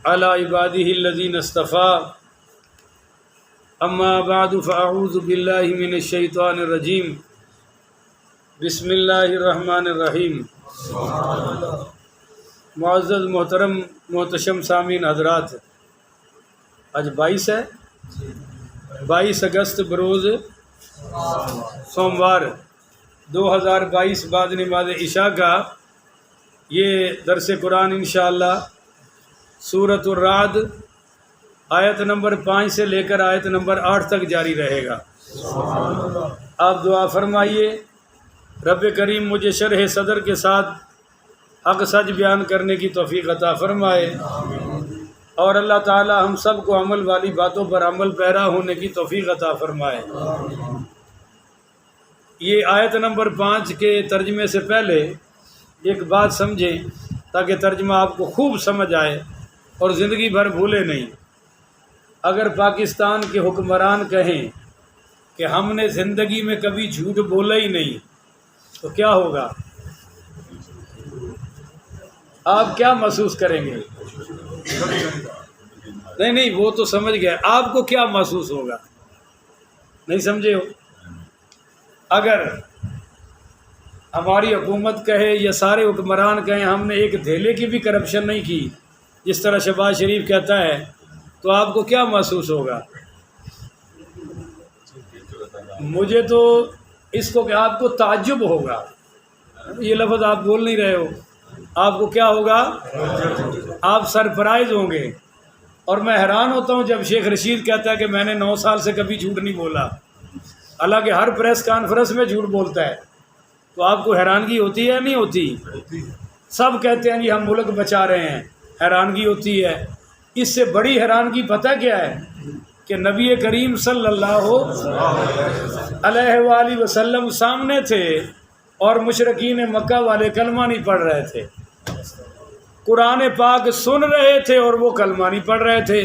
علی عبادہ الذین اصطفیٰ اما بعد فاعوذ باللہ من الشیطان الرجیم بسم اللہ الرحمن الرحیم۔ معزز محترم محتشم سامعین حضرات، آج 22 ہے، 22 اگست بروز سوموار 2022 بعد نماز عشاء کا یہ درس قرآن انشاءاللہ سورۃ الرعد آیت نمبر 5 سے لے کر آیت نمبر 8 تک جاری رہے گا۔ آپ دعا فرمائیے، رب کریم مجھے شرح صدر کے ساتھ حق سچ بیان کرنے کی توفیق عطا فرمائے، اور اللہ تعالی ہم سب کو عمل والی باتوں پر عمل پیرا ہونے کی توفیق عطا فرمائے۔ یہ آیت نمبر 5 کے ترجمے سے پہلے ایک بات سمجھیں تاکہ ترجمہ آپ کو خوب سمجھ آئے اور زندگی بھر بھولے نہیں۔ اگر پاکستان کے حکمران کہیں کہ ہم نے زندگی میں کبھی جھوٹ بولا ہی نہیں تو کیا ہوگا؟ آپ کیا محسوس کریں گے؟ نہیں وہ تو سمجھ گئے، آپ کو کیا محسوس ہوگا؟ نہیں سمجھے ہو؟ اگر ہماری حکومت کہے یا سارے حکمران کہیں ہم نے ایک دھیلے کی بھی کرپشن نہیں کی، جس طرح شہباز شریف کہتا ہے، تو آپ کو کیا محسوس ہوگا؟ مجھے تو اس کو کہ آپ کو تعجب ہوگا، یہ لفظ آپ بول نہیں رہے ہو، آپ کو کیا ہوگا؟ آپ سرپرائز ہوں گے۔ اور میں حیران ہوتا ہوں جب شیخ رشید کہتا ہے کہ میں نے 9 سال سے کبھی جھوٹ نہیں بولا، حالانکہ ہر پریس کانفرنس میں جھوٹ بولتا ہے، تو آپ کو حیرانگی ہوتی ہے یا نہیں ہوتی؟ سب کہتے ہیں جی ہم ملک بچا رہے ہیں، حیرانگی ہوتی ہے۔ اس سے بڑی حیرانگی پتہ کیا ہے؟ کہ نبی کریم صلی اللہ علیہ وآلہ وسلم سامنے تھے اور مشرکین مکہ والے کلمہ نہیں پڑھ رہے تھے، قرآن پاک سن رہے تھے اور وہ کلمہ نہیں پڑھ رہے تھے،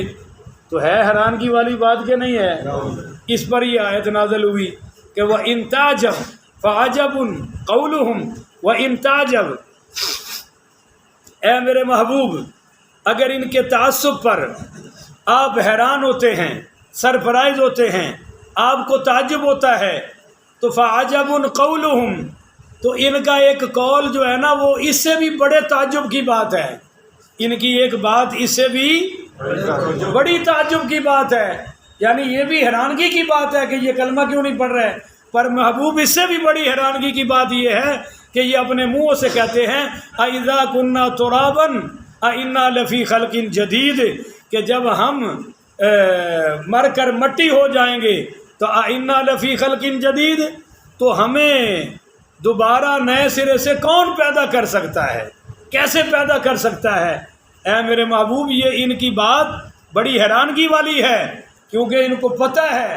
تو ہے حیرانگی والی بات کہ نہیں ہے؟ اس پر یہ آیت نازل ہوئی کہ وَإِن تَعْجَبْ فَعَجَبٌ قَوْلُهُمْ وَإِن تَعْجَبْ، اے میرے محبوب اگر ان کے تعصب پر آپ حیران ہوتے ہیں، سرپرائز ہوتے ہیں، آپ کو تعجب ہوتا ہے، تو فَعَجَبٌ قَوْلُهُمْ، تو ان کا ایک قول جو ہے نا وہ اس سے بھی بڑے تعجب کی بات ہے، ان کی ایک بات اس سے بھی بڑی تعجب کی بات ہے، یعنی یہ بھی حیرانگی کی بات ہے کہ یہ کلمہ کیوں نہیں پڑھ رہے، پر محبوب اس سے بھی بڑی حیرانگی کی بات یہ ہے کہ یہ اپنے منہوں سے کہتے ہیں اَإِذَا كُنَّا تُرَابًا اَإِنَّا لَفِي خَلْقٍ جَدِيدٍ، کہ جب ہم مر کر مٹی ہو جائیں گے تو اَإِنَّا لَفِي خَلْقٍ جَدِيدٍ، تو ہمیں دوبارہ نئے سرے سے کون پیدا کر سکتا ہے، کیسے پیدا کر سکتا ہے؟ اے میرے محبوب یہ ان کی بات بڑی حیرانگی والی ہے، کیونکہ ان کو پتہ ہے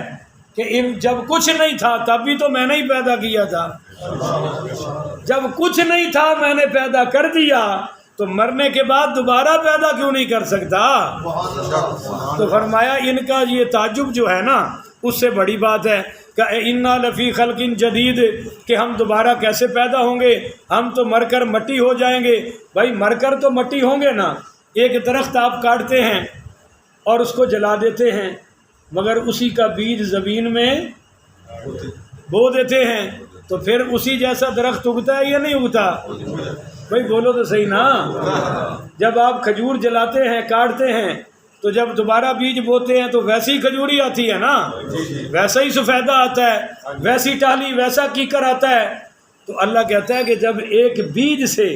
کہ جب کچھ نہیں تھا تب بھی تو میں نے ہی پیدا کیا تھا، جب کچھ نہیں تھا میں نے پیدا کر دیا، تو مرنے کے بعد دوبارہ پیدا کیوں نہیں کر سکتا؟ تو فرمایا ان کا یہ تعجب جو ہے نا اس سے بڑی بات ہے کہ اِنَّا لَفِي خَلْقٍ جَدِيدٍ، کہ ہم دوبارہ کیسے پیدا ہوں گے، ہم تو مر کر مٹی ہو جائیں گے۔ بھائی مر کر تو مٹی ہوں گے نا، ایک درخت آپ کاٹتے ہیں اور اس کو جلا دیتے ہیں، مگر اسی کا بیج زمین میں بو دیتے ہیں، تو پھر اسی جیسا درخت اگتا ہے یا نہیں اگتا؟ بھائی بولو تو صحیح نا۔ جب آپ کھجور جلاتے ہیں، کاٹتے ہیں، تو جب دوبارہ بیج بوتے ہیں تو ویسی کھجوری آتی ہے نا، ویسا ہی سفیدہ آتا ہے، ویسی ٹاہلی، ویسا کیکر آتا ہے۔ تو اللہ کہتا ہے کہ جب ایک بیج سے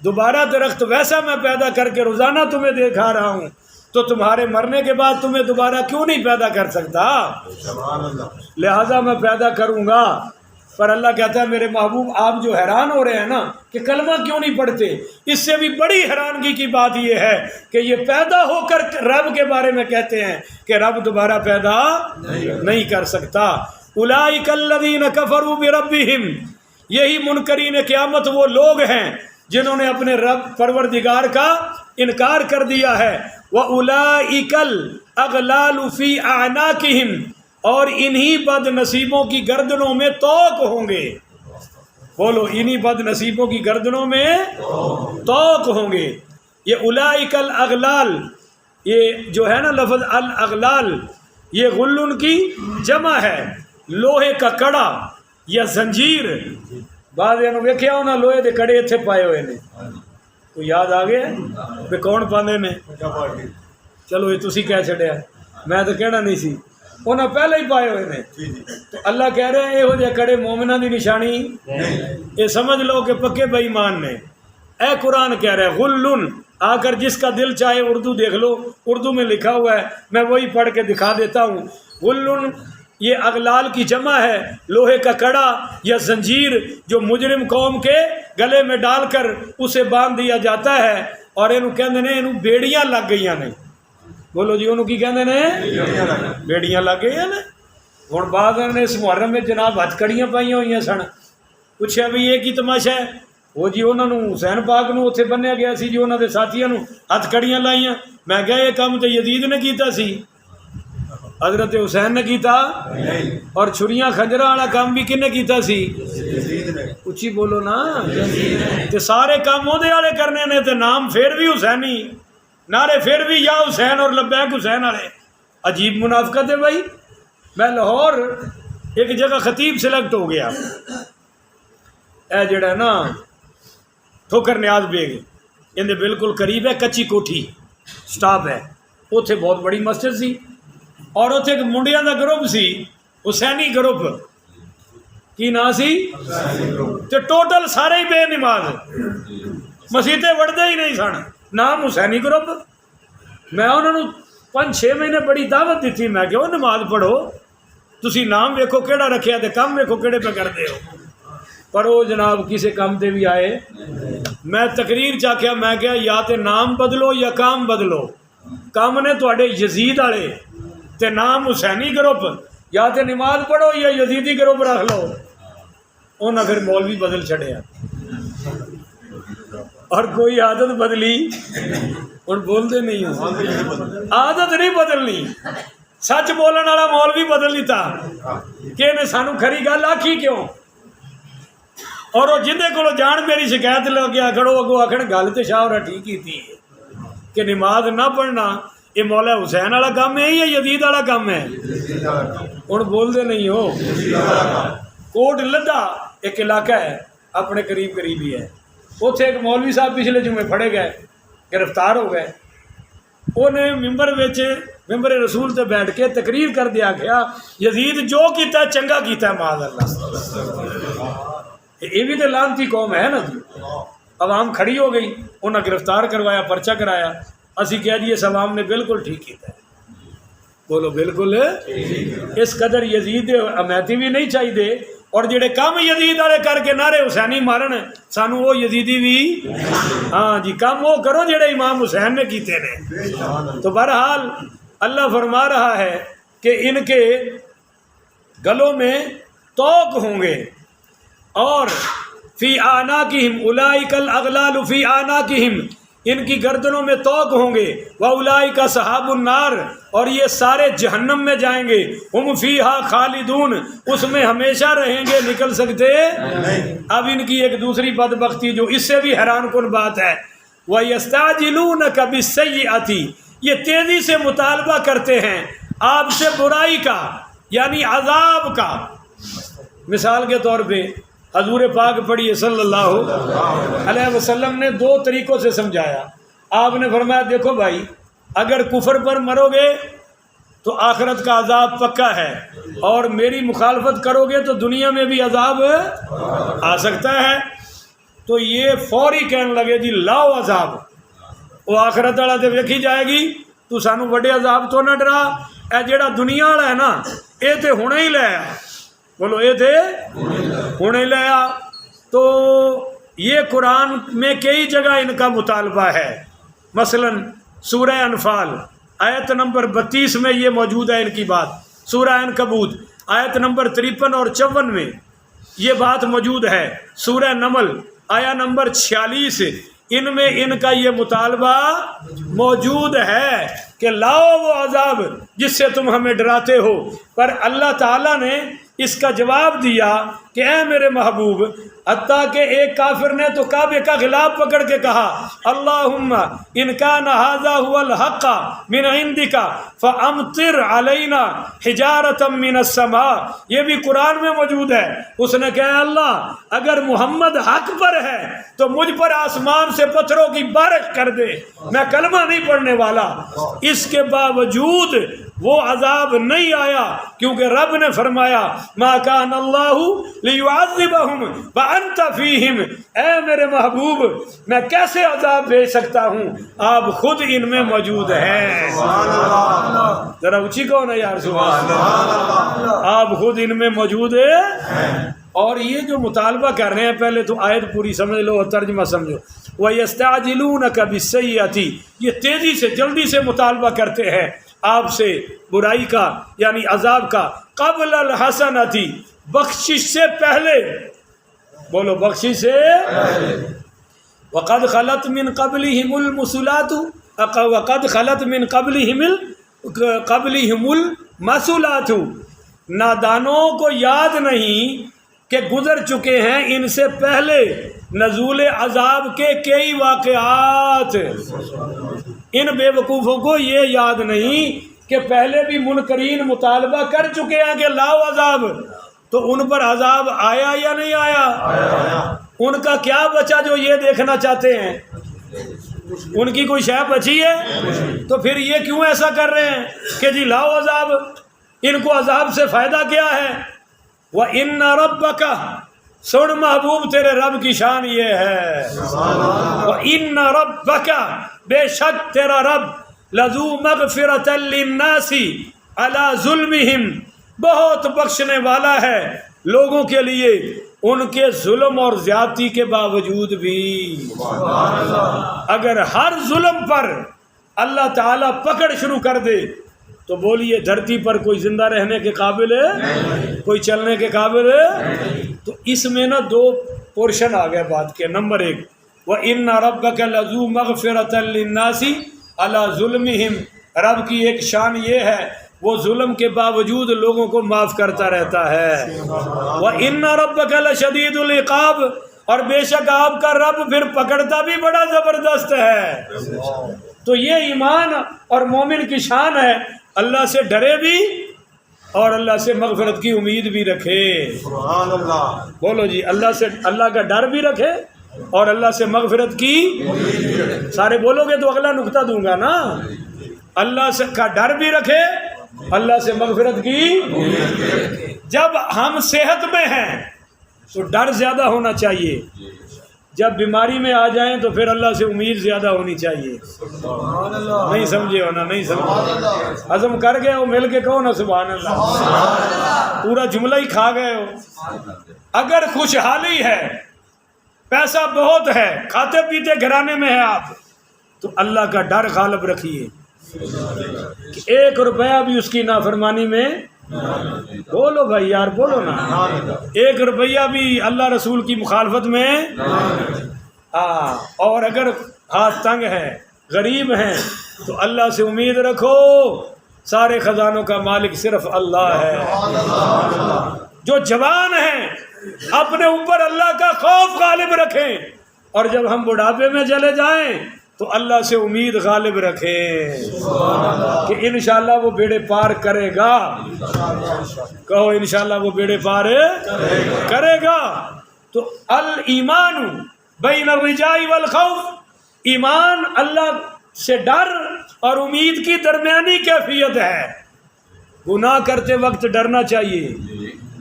دوبارہ درخت ویسا میں پیدا کر کے روزانہ تمہیں دکھا رہا ہوں، تو تمہارے مرنے کے بعد تمہیں دوبارہ کیوں نہیں پیدا کر سکتا؟ لہذا میں پیدا کروں گا۔ پر اللہ کہتا ہے میرے محبوب آپ جو حیران ہو رہے ہیں نا کہ کلمہ کیوں نہیں پڑھتے، اس سے بھی بڑی حیرانگی کی بات یہ ہے کہ یہ پیدا ہو کر رب کے بارے میں کہتے ہیں کہ رب دوبارہ پیدا نہیں کر سکتا۔ اولئک الذین کفروا بربہم، یہی منکرین قیامت وہ لوگ ہیں جنہوں نے اپنے رب پروردگار کا انکار کر دیا ہے۔ وَأُولَئِكَ الْأَغْلَالُ فِي أَعْنَاقِهِمْ، اور انہی بد نصیبوں کی گردنوں میں طوق ہوں گے۔ بولو، انہی بد نصیبوں کی گردنوں میں طوق ہوں گے۔ یہ اولئک الاغلال، یہ جو ہے نا لفظ الاغلال، یہ غلن کی جمع ہے، لوہے کا کڑا یا زنجیر. بعد ویکھیا ہونا لوہے دے کڑے اتنے پائے ہوئے نے، تو یاد آ گیا بھی کون پاندے نے. چلو یہ تسی کہہ چھڑیا، میں تو کہنا نہیں سی، انہیں پہلے ہی پائے ہوئے نے. تو اللہ کہہ رہے ہیں یہو جہے کڑے مومنہ دی نشانی، یہ سمجھ لو کہ پکے بے ایمان نے. اے قرآن کہہ رہے ہیں غلن، آ کر جس کا دل چاہے اردو دیکھ لو، اردو میں لکھا ہوا ہے، میں وہی پڑھ کے دکھا دیتا ہوں. غلن یہ اغلال کی جمع ہے، لوہے کا کڑا یا زنجیر جو مجرم قوم کے گلے میں ڈال کر اسے باندھ دیا جاتا ہے. اور انہوں کہندے نے انہوں بیڑیاں لگ گئیاں نے. بولو جی انہوں کی کہندے نے بیڑیاں لگ گئیاں نے. ہن بعد نے اس محرم میں جناب ہتھ کڑیاں پائیاں ہوئیاں سن. پوچھا بھی یہ کی تماشا ہے؟ وہ جی انہوں نے حسین پاک نو اتنے بنیا گیا سی جی انہوں نے ساتھیاں نو ہتھ کڑیاں لائیاں. میں کہا یہ کام تو یزید نے کیتا سی، حضرت حسین نے کیتا، اور چھریاں خنجراں والا کام بھی کنے کیتا سی؟ اچھی بولو نا. تے سارے کام اودے والے کرنے نے تے نام پھر بھی حسینی، نعرے پھر بھی یا حسین اور لبیک حسین والے. عجیب منافقت ہے بھائی. میں لاہور ایک جگہ خطیب سلیکٹ ہو گیا، اے جڑا ہے نا ٹھوکر نیاز بیگ اندے بالکل قریب ہے، کچی کوٹھی سٹاپ ہے، اتنے بہت بڑی مسجد سی، اور اتنے ایک منڈیاں the group C, Hussaini group. کی نا سی؟ تے ٹوٹل سارے ہی بے نماز، مسیطے وڑتے ہی نہیں سن، نام حسینی گروپ. میں انہوں نے 5-6 مہینے بڑی دعوت دیتی، میں کہ وہ نماز پڑھو، تسی نام ویکھو کیڑا رکھیا تے کام ویکھو کیڑے پہ کرتے ہو. پر وہ جناب کسی کام تے بھی آئے. میں تقریر چاکیا، میں کہا یا تے نام بدلو یا کام بدلو. کام نے تواڈے یزید والے تے نام حسینی گروپ، یا تے نماز پڑھو یا یزیدی گروپ رکھ لو. انہاں پھر مولوی بدل چھڑیا اور کوئی عادت بدلی. اور بولتے نہیں ہو، عادت نہیں بدلنی. سچ بولن والا مولوی بدل لیتا کہ نے سانو کھری گل آکھی کیوں. اور وہ جندے کو جان میری شکایت لگ گیا کھڑو اگو آخر گل تو شاہ اور ٹھیک کی تھی کہ نماز نہ پڑھنا یہ مولا حسین والا کام ہے یا یزید والا کام ہے. ہوں بولتے نہیں ہو. کوٹ لدھا ایک علاقہ ہے اپنے قریب قریب ہی ہے، اتنے ایک مولوی صاحب پچھلے جمعے پھڑے گئے، گرفتار ہو گئے. انہیں ممبر رسول تے بیٹھ کے تقریر کر دیا گیا یزید جو کیتا ہے چنگا کیتا ہے معاذ اللہ. یہ بھی تو لانتی قوم ہے نا جی. عوام کھڑی ہو گئی، انہیں گرفتار کروایا، پرچہ کرایا. اسی کہہ دیے اس عوام نے بالکل ٹھیک کیتا ہے. بولو بالکل. اس قدر یزید امیتی بھی نہیں چاہیے، اور جڑے کام یزید والے کر کے نعرے حسینی مارن سانو وہ یزیدی بھی ہاں جی کام وہ کرو جڑے امام حسین نے کیتے نے. تو بہرحال اللہ فرما رہا ہے کہ ان کے گلوں میں توق ہوں گے، اور فی اعناقہم اولئک الاغلال فی اعناقہم، ان کی گردنوں میں توق ہوں گے. واولئک اصحاب النار، اور یہ سارے جہنم میں جائیں گے. ہم فیہا خالدون، اس میں ہمیشہ رہیں گے، نکل سکتے. اب ان کی ایک دوسری بدبختی جو اس سے بھی حیران کن بات ہے، وَيَسْتَعْجِلُونَكَ بِالسَّيِّئَةِ، یہ تیزی سے مطالبہ کرتے ہیں آپ سے برائی کا، یعنی عذاب کا. مثال کے طور پہ حضور پاک پڑھیے صلی اللہ علیہ وسلم نے 2 طریقوں سے سمجھایا. آپ نے فرمایا دیکھو بھائی، اگر کفر پر مرو گے تو آخرت کا عذاب پکا ہے، اور میری مخالفت کرو گے تو دنیا میں بھی عذاب آ سکتا ہے. تو یہ فوری کہنے لگے جی لاؤ عذاب، وہ آخرت والا تو ویکھی جائے گی، تو سانو بڑے عذاب تو نہ ڈرا. اے جڑا دنیا والا ہے نا یہ تو ہونے ہی لیا. بولو یہ تھے ہونے لیا. تو یہ قرآن میں کئی جگہ ان کا مطالبہ ہے. مثلا سورہ انفال آیت نمبر 32 میں یہ موجود ہے ان کی بات. سورہ عنکبوت آیت نمبر 53 اور 54 میں یہ بات موجود ہے. سورہ نمل آیا نمبر 46 ان میں ان کا یہ مطالبہ موجود ہے کہ لاؤ وہ عذاب جس سے تم ہمیں ڈراتے ہو. پر اللہ تعالیٰ نے اس کا جواب دیا کہ اے میرے محبوب، حتیٰ کہ ایک کافر نے تو کعبے کا غلاف پکڑ کے کہا اللہم ان کان ھذا ھو الحق من عندک فامطر علینا حجارۃ من السماء، یہ بھی قرآن میں موجود ہے۔ اس نے کہا اللہ اگر محمد حق پر ہے تو مجھ پر آسمان سے پتھروں کی بارش کر دے، میں کلمہ نہیں پڑھنے والا۔ اس کے باوجود وہ عذاب نہیں آیا، کیونکہ رب نے فرمایا ما کان اللہ لیعذبہم وانت فیہم، اے میرے محبوب میں کیسے عذاب بھیج سکتا ہوں، آپ خود ان میں موجود ہیں۔ ذرا اونچی کہو نا یار سبحان اللہ، آپ خود ان میں موجود ہیں۔ اور یہ جو مطالبہ کر رہے ہیں، پہلے تو آیت پوری سمجھ لو اور ترجمہ سمجھو۔ وَيَسْتَعْجِلُونَكَ بِالسَّيِّئَةِ، یہ تیزی سے جلدی سے مطالبہ کرتے ہیں آپ سے برائی کا یعنی عذاب کا، قبل الحسنۃ، بخشش سے پہلے، بولو بخشش سے پہلے۔ وقد خلت من قبلہم المثلات، وقد خلت من قبلہم المثلات، نادانوں کو یاد نہیں کہ گزر چکے ہیں ان سے پہلے نزول عذاب کے کئی واقعات۔ ان بے وقوفوں کو یہ یاد نہیں کہ پہلے بھی منکرین مطالبہ کر چکے ہیں کہ لاؤ عذاب، تو ان پر عذاب آیا یا نہیں آیا؟ ان کا کیا بچا جو یہ دیکھنا چاہتے ہیں؟ ان کی کوئی شے بچی ہے؟ تو پھر یہ کیوں ایسا کر رہے ہیں کہ جی لاؤ عذاب؟ ان کو عذاب سے فائدہ کیا ہے؟ وَإِنَّ رَبَّكَ، سن محبوب تیرے رب کی شان یہ ہے، وَإِنَّ رَبَّكَ، بے شک تیرا رب، لَذُو مَغْفِرَةً لِلنَّاسِ عَلَى ظُلْمِهِمْ، بہت بخشنے والا ہے لوگوں کے لیے ان کے ظلم اور زیادتی کے باوجود بھی۔ اگر ہر ظلم پر اللہ تعالیٰ پکڑ شروع کر دے تو بولیے دھرتی پر کوئی زندہ رہنے کے قابل ہے؟ کوئی چلنے کے قابل ہے؟ تو اس میں نا دو پورشن آ گئے بات کے۔ نمبر ایک، وَإِنَّ رَبَّكَ لَذُو مَغْفِرَةً لِلنَّاسِ عَلَى ظُلْمِهِمْ، رب کی ایک شان یہ ہے وہ ظلم کے باوجود لوگوں کو معاف کرتا رہتا ہے۔ وَإِنَّ رَبَّكَ لَشَدِيدُ الْعِقَابِ، اور بے شک آپ کا رب پھر پکڑتا بھی بڑا زبردست ہے۔ تو یہ ایمان اور مومن کی شان ہے، اللہ سے ڈرے بھی اور اللہ سے مغفرت کی امید بھی رکھے۔ سبحان اللہ، بولو جی، اللہ سے، اللہ کا ڈر بھی رکھے اور اللہ سے مغفرت کی امید بھی رکھے۔ سارے بولو گے تو اگلا نقطہ دوں گا نا، اللہ سے کا ڈر بھی رکھے، اللہ سے مغفرت کی امید بھی رکھے۔ جب ہم صحت میں ہیں تو ڈر زیادہ ہونا چاہیے، جب بیماری میں آ جائیں تو پھر اللہ سے امید زیادہ ہونی چاہیے۔ نہیں سمجھے ہو نا؟ نہیں سمجھے؟ ہضم کر گئے ہو؟ مل کے کہو نا سبحان اللہ، پورا جملہ ہی کھا گئے ہو۔ اگر خوشحالی ہے، پیسہ بہت ہے، کھاتے پیتے گھرانے میں ہے آپ، تو اللہ کا ڈر غالب رکھیے کہ 1 روپیہ بھی اس کی نافرمانی میں، بولو بھائی یار بولو نا، 1 روپیہ بھی اللہ رسول کی مخالفت میں۔ اور اگر ہاتھ تنگ ہے، غریب ہیں، تو اللہ سے امید رکھو، سارے خزانوں کا مالک صرف اللہ ہے۔ جو جوان ہیں اپنے اوپر اللہ کا خوف غالب رکھیں، اور جب ہم بڑھاپے میں چلے جائیں تو اللہ سے امید غالب رکھیں کہ انشاءاللہ وہ بیڑے پار کرے گا۔ کہو انشاءاللہ وہ بیڑے پار کرے گا۔ تو الایمان بین الرجاء والخوف، ایمان اللہ سے ڈر اور امید کی درمیانی کیفیت ہے۔ گناہ کرتے وقت ڈرنا چاہیے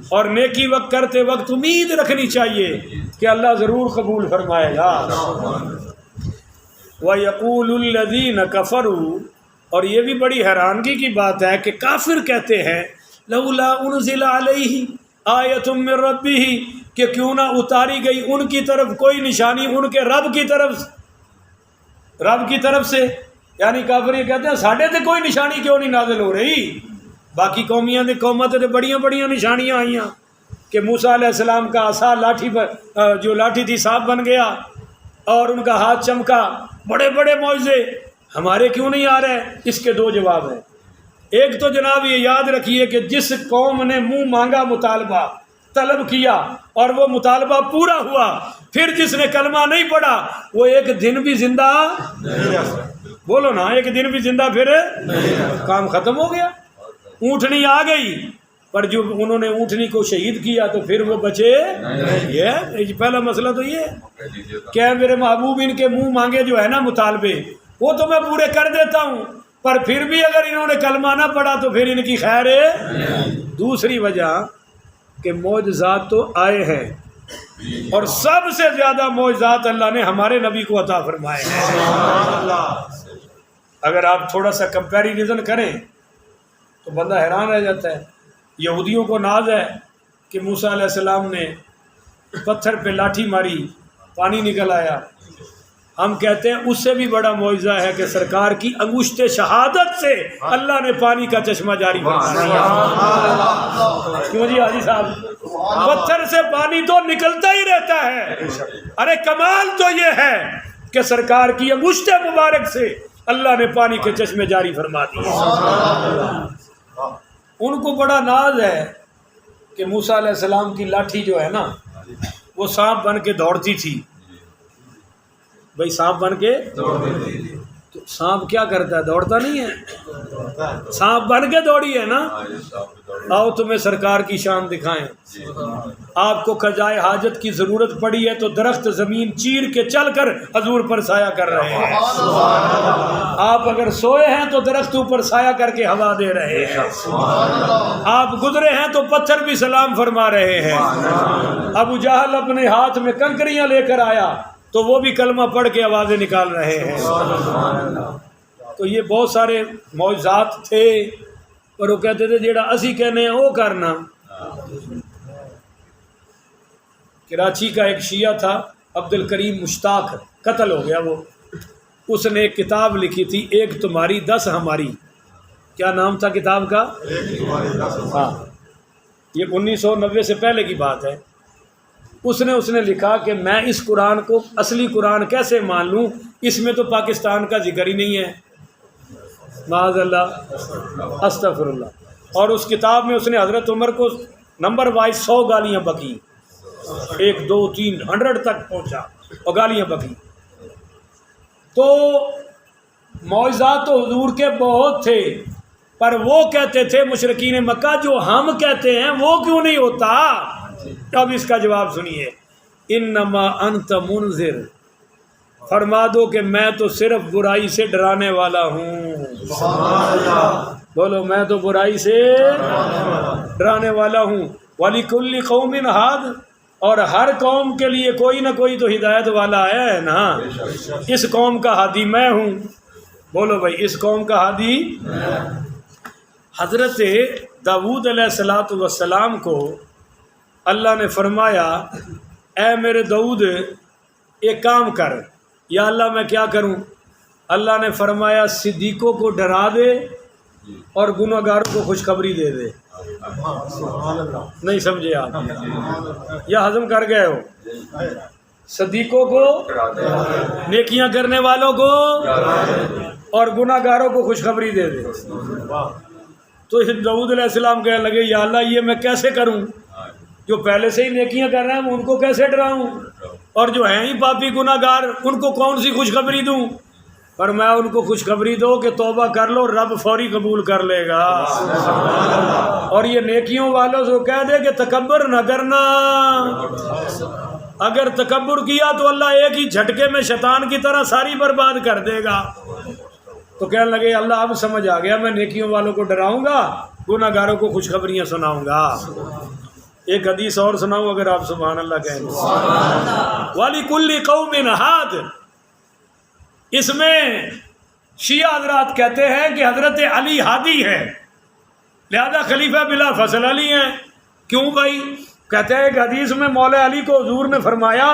اور نیکی وقت کرتے وقت امید رکھنی چاہیے کہ اللہ ضرور قبول فرمائے گا۔ وَيَقُولُ الَّذِينَ كَفَرُوا، اور یہ بھی بڑی حیرانگی کی بات ہے کہ کافر کہتے ہیں لولا انزل علیہ آیۃ من ربہ، کہ کیوں نہ اتاری گئی ان کی طرف کوئی نشانی ان کے رب کی طرف سے۔ یعنی کافر یہ کہتے ہیں ساڈے تے کوئی نشانی کیوں نہیں نازل ہو رہی؟ باقی قوموں تے بڑیاں بڑیاں نشانیاں آئیاں کہ موسیٰ علیہ السلام کا عصا لاٹھی پر، جو لاٹھی تھی سانپ بن گیا، اور ان کا ہاتھ چمکا، بڑے بڑے معجزے، ہمارے کیوں نہیں آ رہے؟ اس کے 2 جواب ہیں۔ ایک تو جناب یہ یاد رکھیے کہ جس قوم نے منہ مانگا مطالبہ طلب کیا اور وہ مطالبہ پورا ہوا، پھر جس نے کلمہ نہیں پڑھا وہ ایک دن بھی زندہ بولو نا، ایک دن بھی زندہ پھر کام ختم ہو گیا۔ اونٹنی آ گئی پر جو انہوں نے اونٹنی کو شہید کیا تو پھر وہ بچے۔ یہ پہلا مسئلہ تو یہ ہے کہ میرے محبوب ان کے منہ مانگے جو ہے نا مطالبے وہ تو میں پورے کر دیتا ہوں، پر پھر بھی اگر انہوں نے کلمہ نہ پڑھا تو پھر ان کی خیر ہے۔ دوسری وجہ کہ معجزات تو آئے ہیں اور سب سے زیادہ معجزات اللہ نے ہمارے نبی کو عطا فرمائے ہیں۔ اگر آپ تھوڑا سا کمپیریزن کریں تو بندہ حیران رہ جاتا ہے۔ یہودیوں کو ناز ہے کہ موسیٰ علیہ السلام نے پتھر پہ لاٹھی ماری پانی نکل آیا، ہم کہتے ہیں اس سے بھی بڑا معجزہ ہے کہ سرکار کی انگشت شہادت سے اللہ نے پانی کا چشمہ جاری فرمایا۔ کیوں جی حاجی صاحب، پتھر سے پانی تو نکلتا ہی رہتا ہے، ارے کمال تو یہ ہے کہ سرکار کی انگشت مبارک سے اللہ نے پانی کے چشمے جاری فرما دیے۔ ان کو بڑا ناز ہے کہ موسیٰ علیہ السلام کی لاٹھی جو ہے نا وہ سانپ بن کے دوڑتی تھی۔ بھائی سانپ بن کے تو سانپ کیا کرتا ہے؟ دوڑتا نہیں ہے، سانپ بن کے دوڑی ہے نا۔ آؤ تمہیں سرکار کی شان دکھائیں۔ آپ کو قضائے حاجت کی ضرورت پڑی ہے تو درخت زمین چیر کے چل کر حضور پر سایہ کر رہے ہیں۔ آپ اگر سوئے ہیں تو درخت اوپر سایہ کر کے ہوا دے رہے ہیں۔ آپ گزرے ہیں تو پتھر بھی سلام فرما رہے ہیں۔ ابو جہل اپنے ہاتھ میں کنکریاں لے کر آیا تو وہ بھی کلمہ پڑھ کے آوازیں نکال رہے ہیں۔ تو یہ بہت سارے معجزات تھے، پر وہ کہتے تھے جیڑا اسی کہنے ہیں وہ کرنا۔ کراچی کا ایک شیعہ تھا عبد الکریم مشتاق، قتل ہو گیا وہ، اس نے ایک کتاب لکھی تھی ایک تمہاری 10 ہماری۔ کیا نام تھا کتاب کا؟ ہاں، یہ 1990 سے پہلے کی بات ہے۔ اس نے لکھا کہ میں اس قرآن کو اصلی قرآن کیسے مان لوں، اس میں تو پاکستان کا ذکر ہی نہیں ہے، معاذ اللہ استغفر اللہ۔ اور اس کتاب میں اس نے حضرت عمر کو نمبر وائز 100 گالیاں بکی، 1 2 3 100 تک پہنچا اور گالیاں بکی۔ تو معجزات تو حضور کے بہت تھے، پر وہ کہتے تھے مشرکین مکہ جو ہم کہتے ہیں وہ کیوں نہیں ہوتا؟ اب اس کا جواب سنیے، انما انت منذر، فرما دو کہ میں تو صرف برائی سے ڈرانے والا ہوں۔ بولو، میں تو برائی سے ڈرانے والا ہوں۔ وَلِكُلِّ قَوْمٍ ہاد، اور ہر قوم کے لیے کوئی نہ کوئی تو ہدایت والا ہے نا۔ اس قوم کا ہادی میں ہوں۔ بولو بھائی، اس قوم کا ہادی۔ حضرت داؤد علیہ السلام کو اللہ نے فرمایا، اے میرے داؤد ایک کام کر۔ یا اللہ میں کیا کروں؟ اللہ نے فرمایا صدیقوں کو ڈرا دے اور گنہگاروں کو خوشخبری دے دے۔ نہیں سمجھے آپ یا ہضم کر گئے ہو؟ صدیقوں کو، نیکیاں کرنے والوں کو اور گنہگاروں کو خوشخبری دے دے۔ تو داؤد علیہ السلام کہنے لگے، یا اللہ یہ میں کیسے کروں؟ جو پہلے سے ہی نیکیاں کر رہے ہیں ان کو کیسے ڈراؤں، اور جو ہیں ہی پاپی گناہ گار ان کو کون سی خوشخبری دوں؟ پر میں ان کو خوشخبری دو کہ توبہ کر لو، رب فوری قبول کر لے گا۔ اور یہ نیکیوں والوں سے کہہ دے کہ تکبر نہ کرنا، اگر تکبر کیا تو اللہ ایک ہی جھٹکے میں شیطان کی طرح ساری برباد کر دے گا۔ تو کہنے لگے اللہ اب سمجھ آ گیا، میں نیکیوں والوں کو ڈراؤں گا، گناہ گاروں کو خوشخبریاں سناؤں گا۔ ایک حدیث اور سناؤں اگر آپ سبحان اللہ کہیں۔ وَلِكُلِّ قَوْمٍ ہاد، اس میں شیعہ حضرات کہتے ہیں کہ حضرت علی ہادی ہے، لہذا خلیفہ بلا فصل علی ہیں۔ کیوں بھائی؟ کہتے ہیں ایک حدیث میں مولا علی کو حضور نے فرمایا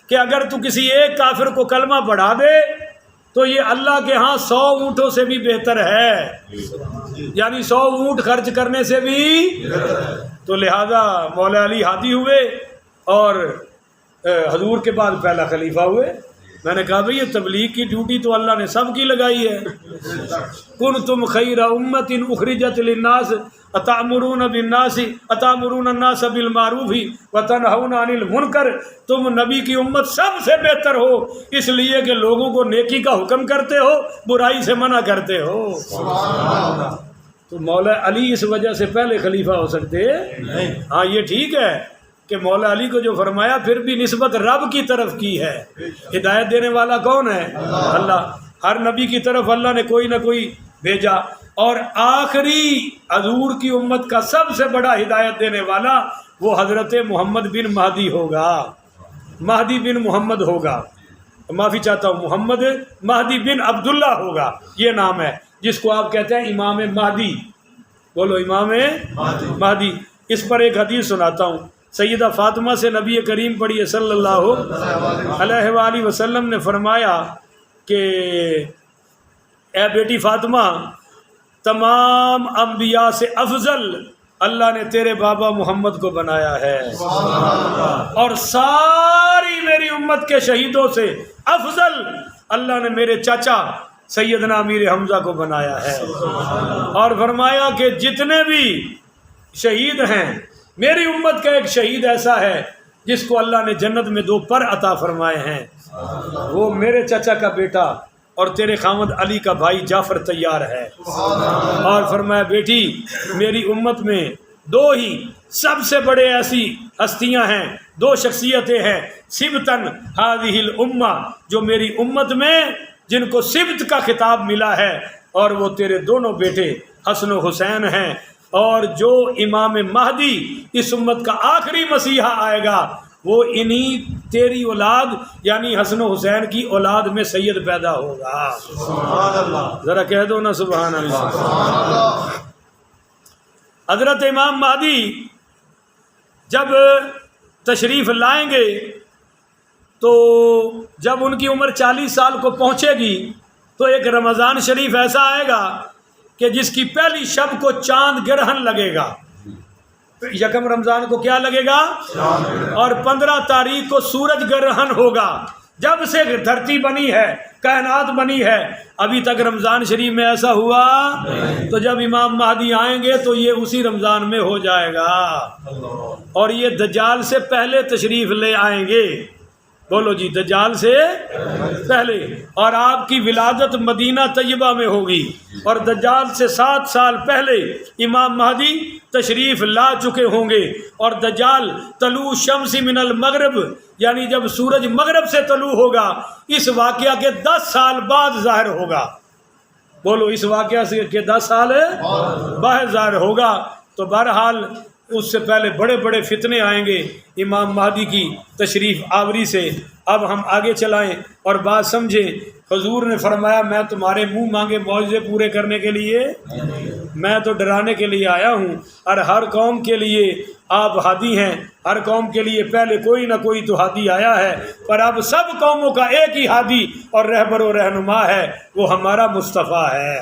کہ اگر تو کسی ایک کافر کو کلمہ پڑھا دے تو یہ اللہ کے ہاں 100 اونٹوں سے بھی بہتر ہے، یعنی 100 اونٹ خرچ کرنے سے بھی۔ تو لہذا مولا علی ہادی ہوئے اور حضور کے بعد پہلا خلیفہ ہوئے۔ میں نے کہا بھئی یہ تبلیغ کی ڈیوٹی تو اللہ نے سب کی لگائی ہے. کنتم خیر امۃ اخرجت للناس اتامرون الناس بالمعروف وتنہون عن المنکر. تم نبی کی امت سب سے بہتر ہو اس لیے کہ لوگوں کو نیکی کا حکم کرتے ہو، برائی سے منع کرتے ہو. تو مولا علی اس وجہ سے پہلے خلیفہ ہو سکتے؟ ہاں یہ ٹھیک ہے کہ مولا علی کو جو فرمایا پھر بھی نسبت رب کی طرف کی ہے. ہدایت دینے والا کون ہے؟ اللہ. ہر نبی کی طرف اللہ نے کوئی نہ کوئی بھیجا، اور آخری حضور کی امت کا سب سے بڑا ہدایت دینے والا وہ حضرت محمد بن مہدی ہوگا. مہدی بن محمد ہوگا، معافی چاہتا ہوں، محمد مہدی بن عبداللہ ہوگا، یہ نام ہے جس کو آپ کہتے ہیں امام مہدی. بولو امام مہدی. اس پر ایک حدیث سناتا ہوں. سیدہ فاطمہ سے نبی کریم پڑھیے صلی اللہ علیہ وآلہ وسلم نے فرمایا کہ اے بیٹی فاطمہ، تمام انبیاء سے افضل اللہ نے تیرے بابا محمد کو بنایا ہے، اور ساری میری امت کے شہیدوں سے افضل اللہ نے میرے چاچا سیدنا امیر حمزہ کو بنایا ہے. اور فرمایا کہ جتنے بھی شہید ہیں میری امت کا ایک شہید ایسا ہے جس کو اللہ نے جنت میں 2 پر عطا فرمائے ہیں، وہ میرے چچا کا بیٹا اور تیرے خامد علی کا بھائی جعفر تیار ہے. اور فرمایا بیٹی میری امت میں 2 ہی سب سے بڑے ایسی ہستیاں ہیں، 2 شخصیتیں ہیں، سبتن ہذہ الامہ، جو میری امت میں جن کو سبت کا خطاب ملا ہے، اور وہ تیرے دونوں بیٹے حسن و حسین ہیں. اور جو امام مہدی اس امت کا آخری مسیحا آئے گا وہ انہی تیری اولاد یعنی حسن و حسین کی اولاد میں سید پیدا ہوگا. سبحان اللہ. ذرا کہہ دو نا سبحان اللہ. حضرت امام مہدی جب تشریف لائیں گے تو جب ان کی عمر 40 سال کو پہنچے گی تو ایک رمضان شریف ایسا آئے گا کہ جس کی پہلی شب کو چاند گرہن لگے گا. یکم رمضان کو کیا لگے گا؟ اور 15 تاریخ کو سورج گرہن ہوگا. جب سے دھرتی بنی ہے، کائنات بنی ہے، ابھی تک رمضان شریف میں ایسا ہوا. تو جب امام مہدی آئیں گے تو یہ اسی رمضان میں ہو جائے گا، اور یہ دجال سے پہلے تشریف لے آئیں گے. بولو جی، دجال سے پہلے. اور آپ کی ولادت مدینہ طیبہ میں ہوگی، اور دجال سے 7 سال پہلے امام مہدی تشریف لا چکے ہوں گے. اور دجال طلوع الشمس من المغرب، یعنی جب سورج مغرب سے طلوع ہوگا، اس واقعہ کے 10 سال بعد ظاہر ہوگا. بولو، اس واقعہ سے کہ 10 سال بعد ظاہر ہوگا. تو بہرحال اس سے پہلے بڑے بڑے فتنے آئیں گے امام مہدی کی تشریف آوری سے. اب ہم آگے چلائیں اور بات سمجھیں. حضور نے فرمایا میں تمہارے منہ مانگے معجزے پورے کرنے کے لیے، میں تو ڈرانے کے لیے آیا ہوں. اور ہر قوم کے لیے آپ ہادی ہیں، ہر قوم کے لیے پہلے کوئی نہ کوئی تو ہادی آیا ہے، پر اب سب قوموں کا ایک ہی ہادی اور رہبر و رہنما ہے، وہ ہمارا مصطفیٰ ہے.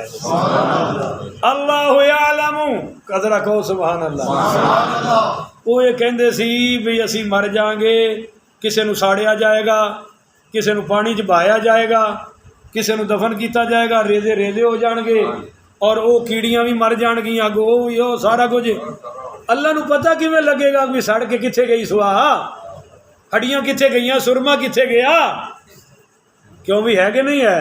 اللہ یعلم. قدرہ کہو سبحان اللہ. وہ یہ کہندے سی بھی اسی مر جائیں گے، کسے نو ساڑیا جائے گا، کسے نو پانی چ بہایا جائے گا، کسے نو دفن کیتا جائے گا، ریزے ریزے ہو جان گے، اور وہ کیڑیاں بھی مر جان گیاں، گو سارا کچھ. اللہ نو پتہ کیویں لگے گا کہ سڑ کے کتھے گئی سوا، ہڈیاں کتھے گئیاں، سرما کتھے گیا؟ کیوں بھی ہے کہ نہیں ہے؟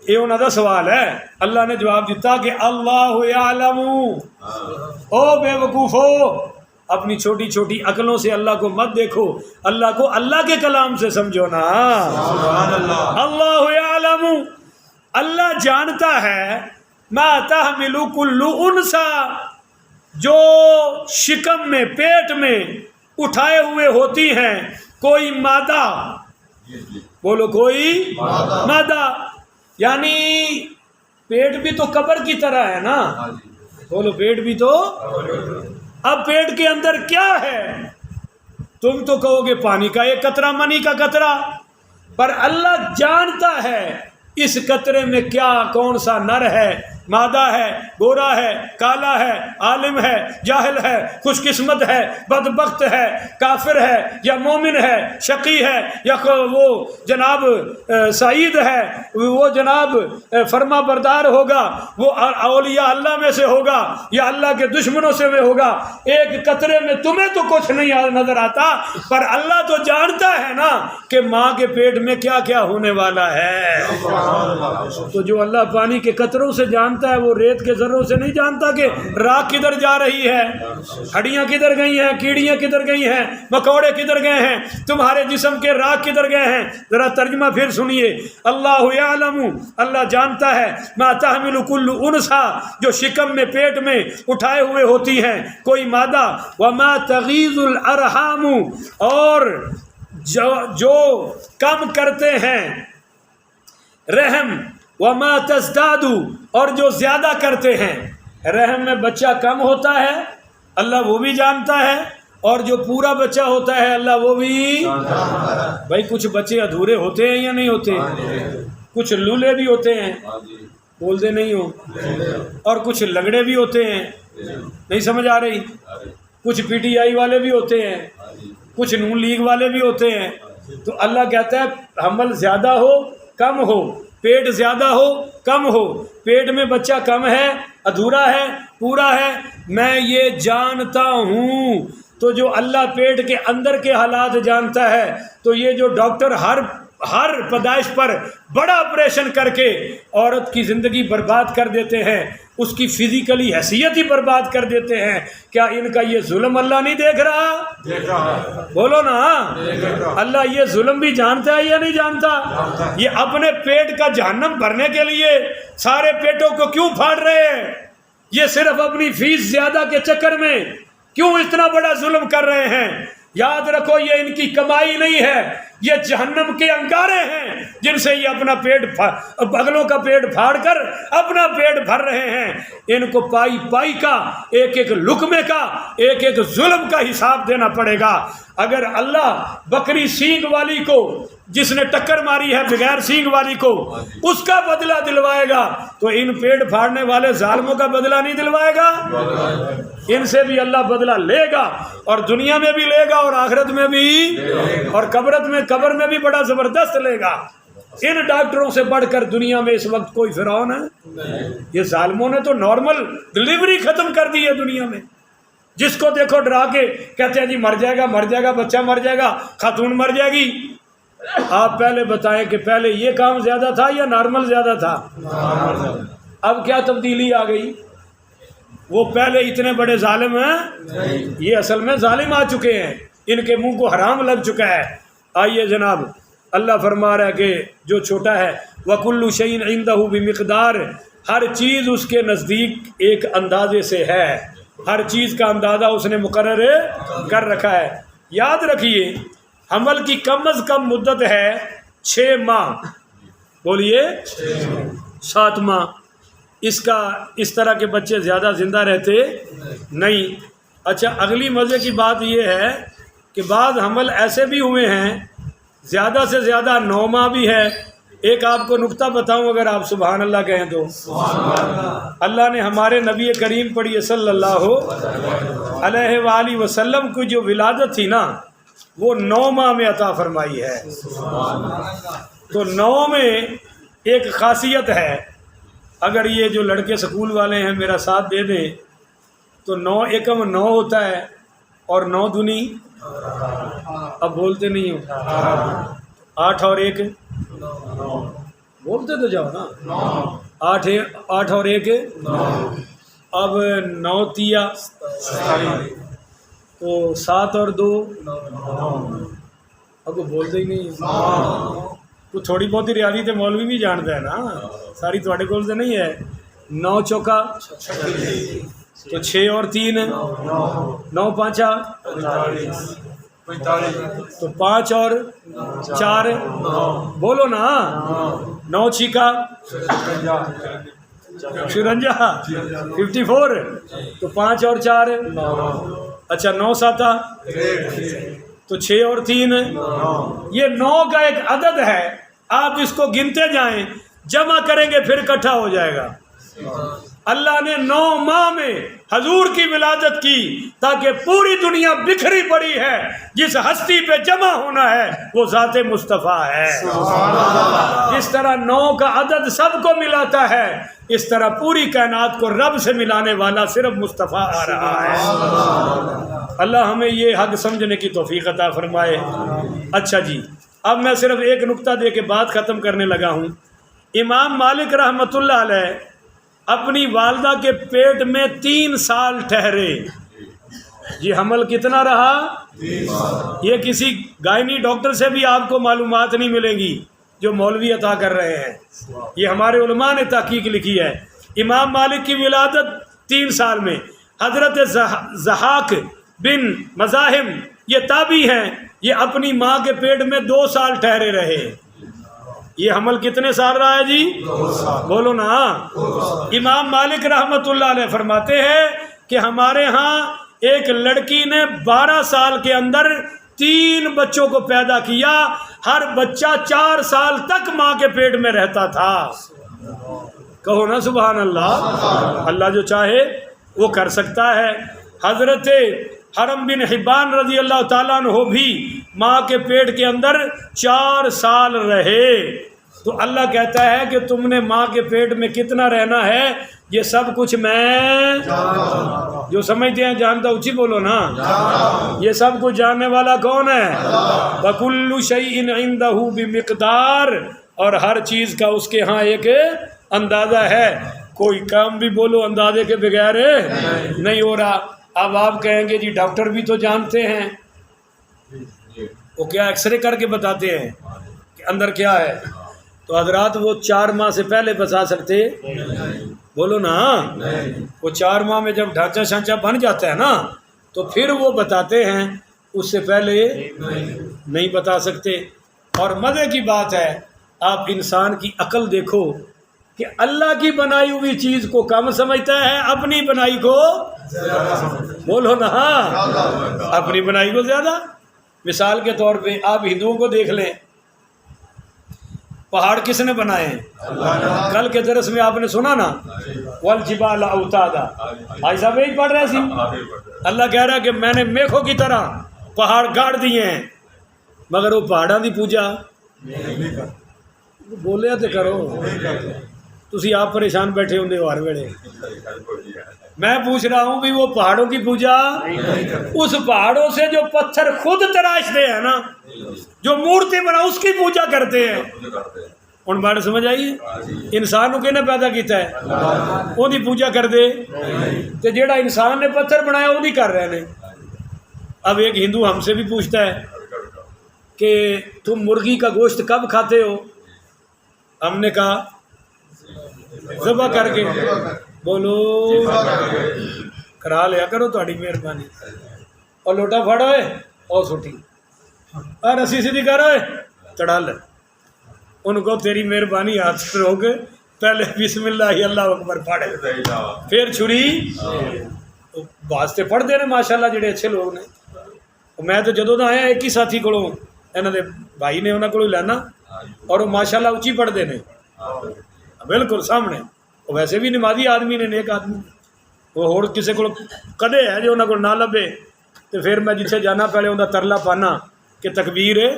یہ انہوں کا سوال ہے. اللہ نے جواب دیتا کہ اللہ یعلم. او بے وقوفو، اپنی چھوٹی چھوٹی عقلوں سے اللہ کو مت دیکھو، اللہ کو اللہ کے کلام سے سمجھو نا. اللہ یعلم، اللہ جانتا ہے ما تحمل کل انثی، جو شکم میں پیٹ میں اٹھائے ہوئے ہوتی ہیں کوئی مادہ. بولو کوئی مادہ، یعنی پیٹ بھی تو قبر کی طرح ہے نا. بولو پیٹ بھی تو. اب پیٹ کے اندر کیا ہے؟ تم تو کہو گے پانی کا ایک قطرہ، منی کا قطرہ، پر اللہ جانتا ہے اس قطرے میں کیا، کون سا نر ہے مادہ ہے، گورا ہے، کالا ہے، عالم ہے، جاہل ہے، خوش قسمت ہے، بدبخت ہے، کافر ہے یا مومن ہے، شقی ہے یا وہ جناب سعید ہے، وہ جناب فرما بردار ہوگا، وہ اولیاء اللہ میں سے ہوگا یا اللہ کے دشمنوں سے میں ہوگا، ایک قطرے میں تمہیں تو کچھ نہیں نظر آتا، پر اللہ تو جانتا ہے نا کہ ماں کے پیٹ میں کیا کیا ہونے والا ہے۔ تو جو اللہ پانی کے قطروں سے جانتا ہے وہ ریت کے ذروں سے نہیں جانتا کہ راکھ کدھر جا رہی ہے، ہڈیاں کدھر گئی ہیں، کیڑیاں کدھر گئی ہیں، مکوڑے کدھر گئے ہیں، تمہارے جسم کے راکھ کدھر گئے ہیں۔ ذرا ترجمہ پھر سنیے، اللہ یعلم، اللہ جانتا ہے، ما تحمل کل انثی، جو شکم میں پیٹ میں اٹھائے ہوئے ہوتی ہیں کوئی مادہ، وما تغیض الارحام، اور جو کم کرتے ہیں رحم، وما تزداد، اور جو زیادہ کرتے ہیں رحم میں بچہ کم ہوتا ہے اللہ وہ بھی جانتا ہے، اور جو پورا بچہ ہوتا ہے اللہ وہ بھی۔ بھائی کچھ بچے ادھورے ہوتے ہیں یا نہیں ہوتے؟ کچھ لولے بھی ہوتے ہیں، بولتے نہیں ہو، اور کچھ لنگڑے بھی ہوتے ہیں، نہیں سمجھ آ رہی، کچھ پی ٹی آئی والے بھی ہوتے ہیں، کچھ نون لیگ والے بھی ہوتے ہیں۔ تو اللہ کہتا ہے حمل زیادہ ہو کم ہو، پیٹ زیادہ ہو کم ہو، پیٹ میں بچہ کم ہے، ادھورا ہے، پورا ہے، میں یہ جانتا ہوں۔ تو جو اللہ پیٹ کے اندر کے حالات جانتا ہے، تو یہ جو ڈاکٹر ہر پیدائش پر بڑا آپریشن کر کے عورت کی زندگی برباد کر دیتے ہیں، اس کی فزیکلی حیثیت ہی برباد کر دیتے ہیں، کیا ان کا یہ ظلم اللہ نہیں دیکھ رہا؟ بولو نا، اللہ یہ ظلم بھی جانتا ہے یا نہیں جانتا؟ یہ اپنے پیٹ کا جہنم بھرنے کے لیے سارے پیٹوں کو کیوں پھاڑ رہے ہیں؟ یہ صرف اپنی فیس زیادہ کے چکر میں کیوں اتنا بڑا ظلم کر رہے ہیں؟ یاد رکھو یہ ان کی کمائی نہیں ہے، یہ جہنم کے انگارے ہیں جن سے یہ اپنا اگلوں کا پیٹ پھاڑ کر اپنا پیٹ بھر رہے ہیں۔ ان کو پائی پائی کا، ایک ایک لقمے کا، ایک ایک ظلم کا حساب دینا پڑے گا۔ اگر اللہ بکری سینگ والی کو جس نے ٹکر ماری ہے بغیر سینگ والی کو اس کا بدلہ دلوائے گا تو ان پیٹ پھاڑنے والے ظالموں کا بدلہ نہیں دلوائے گا؟ ان سے بھی اللہ بدلہ لے گا، اور دنیا میں بھی لے گا اور آخرت میں بھی، اور قبر میں بھی بڑا زبردست لے گا۔ ان ڈاکٹروں سے بڑھ کر دنیا میں اس وقت کوئی فرعون ہے؟ یہ ظالموں نے تو نارمل ڈلیوری ختم کر دی ہے دنیا میں، جس کو دیکھو ڈرا کے کہتے ہیں جی مر جائے گا، بچہ مر جائے گا، خاتون مر جائے گی۔ آپ پہلے بتائیں کہ پہلے یہ کام زیادہ تھا یا نارمل زیادہ تھا؟ اب کیا تبدیلی آ گئی؟ وہ پہلے اتنے بڑے ظالم ہیں، یہ اصل میں ظالم آ چکے ہیں، ان کے منہ کو حرام لگ چکا ہے۔ آئیے جناب، اللہ فرما رہا ہے کہ جو چھوٹا ہے وَكُلُّ شَيْءٍ عِندَهُ بِمِقْدَارٍ، ہر چیز اس کے نزدیک ایک اندازے سے ہے، ہر چیز کا اندازہ اس نے مقرر کر رکھا ہے۔ یاد رکھیے حمل کی کم از کم مدت ہے 6 ماہ، بولیے 7 ماہ۔ اس طرح کے بچے زیادہ زندہ رہتے نہیں۔ اچھا، اگلی مزے کی بات یہ ہے کہ بعض حمل ایسے بھی ہوئے ہیں زیادہ سے زیادہ 9 ماہ بھی ہے۔ ایک آپ کو نکتہ بتاؤں، اگر آپ سبحان اللہ کہیں تو، اللہ نے ہمارے نبی کریم پڑھیے صلی اللہ علیہ وآلہ وسلم کی جو ولادت تھی نا وہ 9 ماہ میں عطا فرمائی ہے۔ تو 9 میں ایک خاصیت ہے، اگر یہ جو لڑکے سکول والے ہیں میرا ساتھ دے دیں تو 9 ایکم 9 ہوتا ہے، اور 9 دنی، اب بولتے نہیں ہو، 8 اور 1 بولتے تو جاؤ نا، 8 اور 1 اب 9 تیا تو 7 اور 2 اب وہ بولتے ہی نہیں۔ تو تھوڑی بہت ہی ریاضی تو مولوی بھی جانتا ہے نا، ساری تھوڑے کول سے نہیں ہے۔ 9 چوکا تو 6 اور 3 9 پانچا تو 5 اور 4 بولو نا، 9 چھیکا 54 54 تو 5 اور 4 اچھا 9 ساتا تو 6 اور 3 یہ 9 کا ایک عدد ہے، آپ اس کو گنتے جائیں، جمع کریں گے پھر اکٹھا ہو جائے گا۔ اللہ نے 9 ماہ میں حضور کی ولادت کی تاکہ پوری دنیا بکھری پڑی ہے، جس ہستی پہ جمع ہونا ہے وہ ذات مصطفیٰ ہے۔ جس طرح 9 کا عدد سب کو ملاتا ہے، اس طرح پوری کائنات کو رب سے ملانے والا صرف مصطفیٰ آ رہا ہے۔ اللہ ہمیں یہ حق سمجھنے کی توفیق عطا فرمائے۔ اچھا جی، اب میں صرف ایک نقطہ دے کے بات ختم کرنے لگا ہوں۔ امام مالک رحمۃ اللہ علیہ اپنی والدہ کے پیٹ میں 3 سال ٹھہرے۔ یہ حمل کتنا رہا؟ یہ کسی گائنی ڈاکٹر سے بھی آپ کو معلومات نہیں ملیں گی جو مولوی عطا کر رہے ہیں، یہ ہمارے علماء نے تحقیق لکھی ہے۔ امام مالک کی ولادت 3 سال میں، حضرت ضحاک بن مزاحم یہ تابعی ہیں، یہ اپنی ماں کے پیٹ میں 2 سال ٹھہرے رہے۔ یہ حمل کتنے سال رہا ہے جی؟ 2 سال۔ بولو نا۔ امام مالک رحمۃ اللہ علیہ فرماتے ہیں کہ ہمارے ہاں ایک لڑکی نے 12 سال کے اندر 3 بچوں کو پیدا کیا، ہر بچہ 4 سال تک ماں کے پیٹ میں رہتا تھا۔ کہو نا سبحان اللہ۔ اللہ جو چاہے وہ کر سکتا ہے۔ حضرت حرم بن حبان رضی اللہ تعالیٰ عنہ بھی ماں کے پیٹ کے اندر 4 سال رہے۔ تو اللہ کہتا ہے کہ تم نے ماں کے پیٹ میں کتنا رہنا ہے یہ سب کچھ میں جو سمجھتے ہیں جانتا، اونچی بولو نا۔ یہ سب کچھ جاننے والا کون ہے؟ وَكُلُّ شَيْءٍ عِندَهُ بِمِقْدَارٍ، اور ہر چیز کا اس کے ہاں ایک اندازہ ہے۔ کوئی کام بھی بولو اندازے کے بغیر نہیں ہو رہا۔ اب آپ کہیں گے جی ڈاکٹر بھی تو جانتے ہیں، وہ کیا ایکس رے کر کے بتاتے ہیں کہ اندر کیا ہے؟ تو حضرات وہ 4 ماہ سے پہلے بتا سکتے؟ بولو نا۔ وہ 4 ماہ میں جب ڈھانچہ شانچہ بن جاتا ہے نا تو پھر وہ بتاتے ہیں، اس سے پہلے نہیں بتا سکتے۔ اور مزے کی بات ہے، آپ انسان کی عقل دیکھو کہ اللہ کی بنائی ہوئی چیز کو کم سمجھتا ہے، اپنی بنائی کو بولو نا، اپنی بنائی کو زیادہ۔ مثال کے طور پہ آپ ہندوؤں کو دیکھ لیں، پہاڑ کس نے بنائے ہیں؟ کل کے درس میں آپ نے سنا نا، والجبال اوتادا، بھائی صاحب یہی پڑھ رہے سی۔ اللہ کہہ رہا ہے کہ میں نے میخوں کی طرح پہاڑ گاڑ دیے ہیں، مگر وہ پہاڑاں دی پوجا بولے تو کرو۔ تسی آپ پریشان بیٹھے ہوندے ہو ہر ویلے۔ میں پوچھ رہا ہوں بھی وہ پہاڑوں کی پوجا، اس پہاڑوں سے جو پتھر خود تراشتے ہیں نا، جو مورتی بنا اس کی پوجا کرتے ہیں۔ ان بات سمجھ آئیے؟ انسان کو کہنے پیدا کیتا ہے، وہ دی پوجا کر دے تو جیڑا انسان نے پتھر بنایا وہ نہیں کر رہے ہیں۔ اب ایک ہندو ہم سے بھی پوچھتا ہے کہ تم مرغی کا گوشت کب کھاتے ہو؟ ہم نے کہا ذبح کر کے۔ بولو کرا لیا کرو تہاڈی مہربانی۔ اور لوٹا پھڑ ہوئے اور سٹی اور رسی سیدھی کر ہوئے چڑھا لے، ان کو تیری مہربانی ہاتھ سے روک، پہلے بسم اللہ اللہ اکبر پڑھے، پھر چھری واسطے پڑھتے ہیں ماشاء اللہ جڑے اچھے لوگ نے۔ میں تو جدوں دا آیا ایک ہی ساتھی کو انہوں نے بھائی نے انہوں کو لینا، اور وہ ماشاء اللہ اچھی پڑھتے ہیں بالکل سامنے۔ وہ ویسے بھی نمازی آدمی نے، نیک آدمی، وہ ہور کسی کو کدے ہے جو انہوں کو نہ لبے تو پھر میں جتھے جانا پہلے انہوں کا ترلا پانا کہ تکبیر ہے،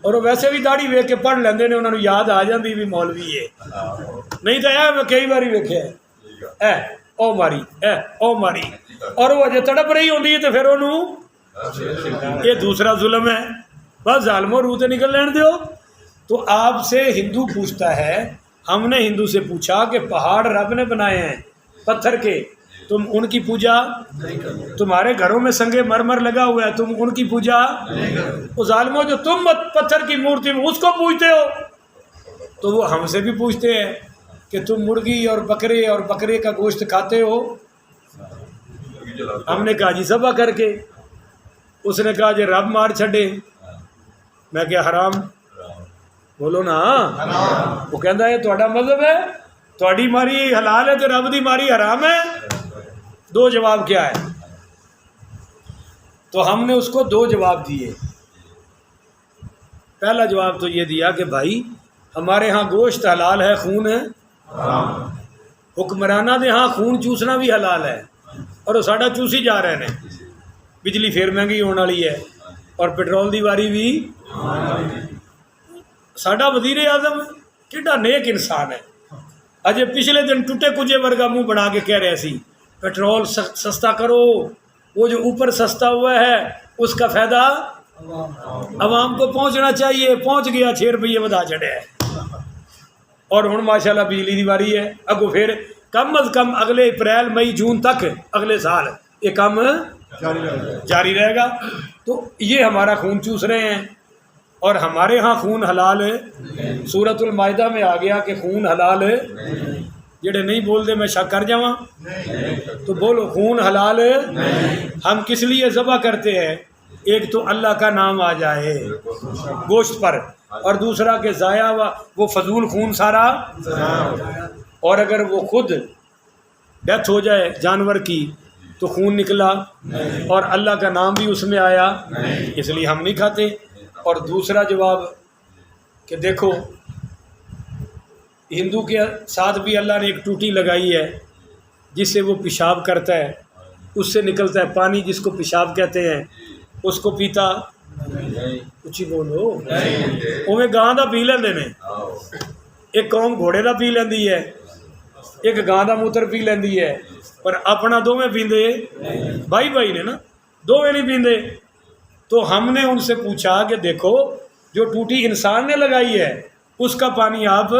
اور وہ ویسے بھی داڑھی ویکھ کے پڑھ لیندے نے، انہوں نے یاد آ جاندی بھی مولوی ہے۔ نہیں تو میں کئی باری ویکھیا ہے او ماری او ماری، اور وہ اجے تڑپ رہی ہوندی ہے تو پھر انہوں یہ دوسرا ظلم ہے، بس ظالموں روح تے نکل لین دیو۔ تو آپ سے ہندو پوچھتا ہے، ہم نے ہندو سے پوچھا کہ پہاڑ رب نے بنائے ہیں پتھر کے، تم ان کی پوجا، تمہارے گھروں میں سنگ مرمر لگا ہوا ہے، تم ان کی پوجا، وہ ظالموں جو تم پتھر کی مورتی میں اس کو پوجتے ہو۔ تو وہ ہم سے بھی پوچھتے ہیں کہ تم مرغی اور بکرے کا گوشت کھاتے ہو؟ ہم نے کہا جی ذبح کر کے۔ اس نے کہا جی رب مار چھڑے۔ میں کیا حرام؟ بولو نا۔ وہ کہندا ہے تہاڈا مذہب ہے، تہاڈی ماری حلال ہے تو رب دی ماری حرام ہے۔ 2 جواب کیا ہے؟ تو ہم نے اس کو 2 جواب دیے۔ پہلا جواب تو یہ دیا کہ بھائی ہمارے ہاں گوشت حلال ہے، خون ہے حکمرانہ دے ہاں خون چوسنا بھی حلال ہے اور وہ ساڈا چوسی جا رہے ہیں. بجلی پھر مہنگی ہونے والی ہے اور پٹرول دی واری بھی. ساڈا وزیر اعظم کیڈا نیک انسان ہے. اجے پچھلے دن ٹوٹے کجے ورگا منہ بنا کے کہہ رہے سی پیٹرول سستا کرو، وہ جو اوپر سستا ہوا ہے اس کا فائدہ عوام کو پہنچنا چاہیے. پہنچ گیا، 6 روپیے بدا چڑھے ہے. اور ہن ماشاءاللہ بجلی دی واری ہے. اگوں پھر کم از کم اگلے اپریل مئی جون تک اگلے سال یہ کام جاری رہے گا. تو یہ ہمارا خون چوس رہے ہیں اور ہمارے ہاں خون حلال ہے. سورۃ المائدہ میں آ گیا کہ خون حلال ہے. جڑے نہیں بول دے میں شک کر جاواں تو بولو خون حلال ہے. ہم کس لیے ذبح کرتے ہیں؟ ایک تو اللہ کا نام آ جائے گوشت پر، اور دوسرا کہ ضائع ہوا وہ فضول خون سارا. اور اگر وہ خود ڈیتھ ہو جائے جانور کی تو خون نکلا اور اللہ کا نام بھی اس میں آیا، اس لیے ہم نہیں کھاتے. اور دوسرا جواب کہ دیکھو ہندو کے ساتھ بھی اللہ نے ایک ٹوٹی لگائی ہے جس سے وہ پیشاب کرتا ہے، اس سے نکلتا ہے پانی جس کو پیشاب کہتے ہیں. اس کو پیتا کچھ ہی بولو اوے گاں دا پی لیندے نے. ایک قوم گھوڑے دا پی لیندی ہے، ایک گاں دا موتر پی لیندی ہے، پر اپنا دوویں پیندے بھائی بھائی نے نا، دوویں نہیں پیندے. تو ہم نے ان سے پوچھا کہ دیکھو جو ٹوٹی انسان نے لگائی ہے اس کا پانی آپ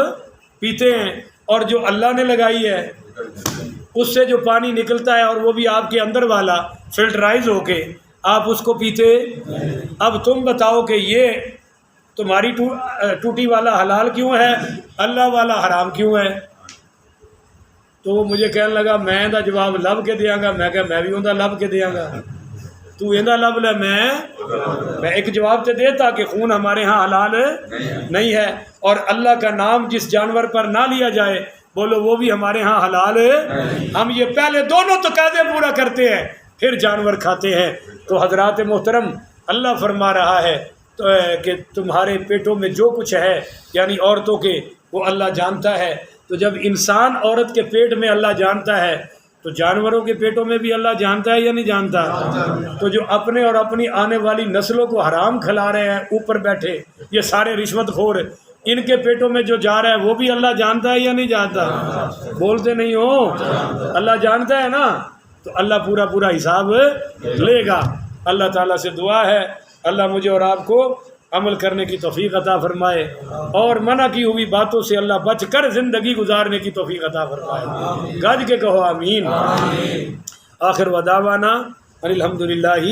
پیتے ہیں، اور جو اللہ نے لگائی ہے اس سے جو پانی نکلتا ہے اور وہ بھی آپ کے اندر والا فلٹرائز ہو کے آپ اس کو پیتے. اب تم بتاؤ کہ یہ تمہاری ٹوٹی والا حلال کیوں ہے، اللہ والا حرام کیوں ہے؟ تو وہ مجھے کہنے لگا میں دا جواب لب کے دیاں گا. میں کہا میں بھی اوندا لب کے دیاں گا. تو ایندا لب لے. میں ایک جواب تے دیتا کہ خون ہمارے ہاں حلال نہیں ہے، اور اللہ کا نام جس جانور پر نہ لیا جائے بولو وہ بھی ہمارے ہاں حلال ہے. ہم یہ پہلے دونوں تقاضے پورا کرتے ہیں پھر جانور کھاتے ہیں. تو حضرات محترم اللہ فرما رہا ہے کہ تمہارے پیٹوں میں جو کچھ ہے یعنی عورتوں کے وہ اللہ جانتا ہے. تو جب انسان عورت کے پیٹ میں اللہ جانتا ہے تو جانوروں کے پیٹوں میں بھی اللہ جانتا ہے یا نہیں جانتا؟ تو جو اپنے اور اپنی آنے والی نسلوں کو حرام کھلا رہے ہیں اوپر بیٹھے یہ سارے رشوت خور، ان کے پیٹوں میں جو جا رہا ہے وہ بھی اللہ جانتا ہے یا نہیں جانتا؟ بولتے نہیں ہو اللہ جانتا ہے نا. تو اللہ پورا پورا حساب لے گا. اللہ تعالیٰ سے دعا ہے اللہ مجھے اور آپ کو عمل کرنے کی توفیق عطا فرمائے اور منع کی ہوئی باتوں سے اللہ بچ کر زندگی گزارنے کی توفیق عطا فرمائے. گج کے کہو آمین. آخر ودعوانا الحمدللہ